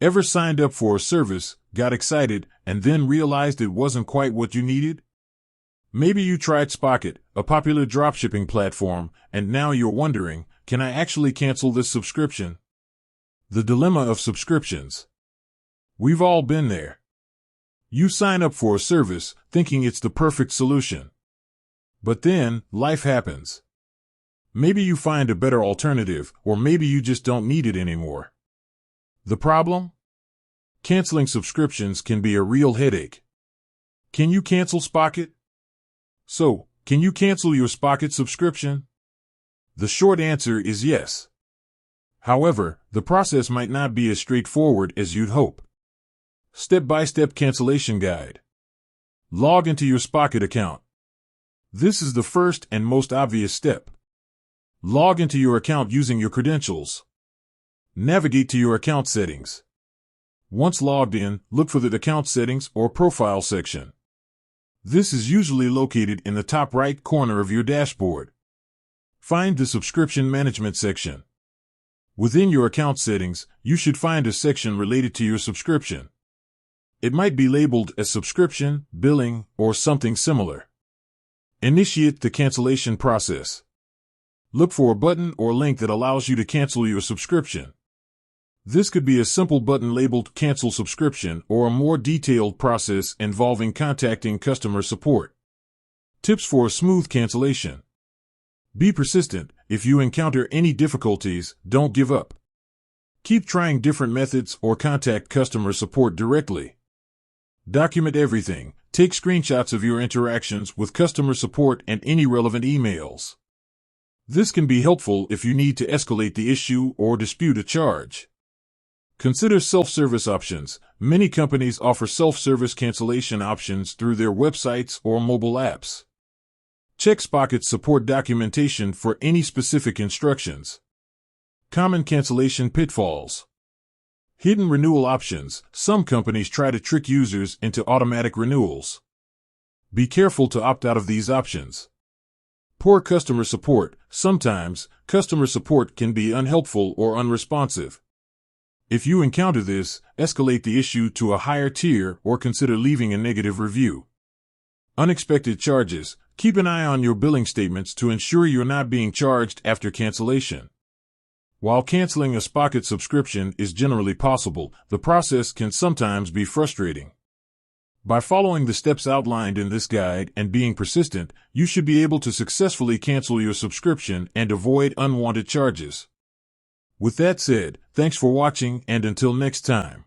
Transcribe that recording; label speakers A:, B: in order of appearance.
A: Ever signed up for a service, got excited, and then realized it wasn't quite what you needed? Maybe you tried Spocket, a popular dropshipping platform, and now you're wondering, can I actually cancel this subscription? The dilemma of subscriptions. We've all been there. You sign up for a service, thinking it's the perfect solution. But then, life happens. Maybe you find a better alternative, or maybe you just don't need it anymore. The problem? Canceling subscriptions can be a real headache. Can you cancel Spocket? So, can you cancel your Spocket subscription? The short answer is yes. However, the process might not be as straightforward as you'd hope. Step-by-step cancellation guide. Log into your Spocket account. This is the first and most obvious step. Log into your account using your credentials. Navigate to your account settings. Once logged in, look for the Account Settings or Profile section. This is usually located in the top right corner of your dashboard. Find the Subscription Management section. Within your account settings, you should find a section related to your subscription. It might be labeled as Subscription, Billing, or something similar. Initiate the cancellation process. Look for a button or link that allows you to cancel your subscription. This could be a simple button labeled Cancel Subscription or a more detailed process involving contacting customer support. Tips for a smooth cancellation. Be persistent. If you encounter any difficulties, don't give up. Keep trying different methods or contact customer support directly. Document everything. Take screenshots of your interactions with customer support and any relevant emails. This can be helpful if you need to escalate the issue or dispute a charge. Consider self-service options. Many companies offer self-service cancellation options through their websites or mobile apps. Check Spocket's support documentation for any specific instructions. Common cancellation pitfalls. Hidden renewal options. Some companies try to trick users into automatic renewals. Be careful to opt out of these options. Poor customer support. Sometimes, customer support can be unhelpful or unresponsive. If you encounter this, escalate the issue to a higher tier or consider leaving a negative review. Unexpected charges. Keep an eye on your billing statements to ensure you're not being charged after cancellation. While canceling a Spocket subscription is generally possible, the process can sometimes be frustrating. By following the steps outlined in this guide and being persistent, you should be able to successfully cancel your subscription and avoid unwanted charges. With that said, thanks for watching, and until next time.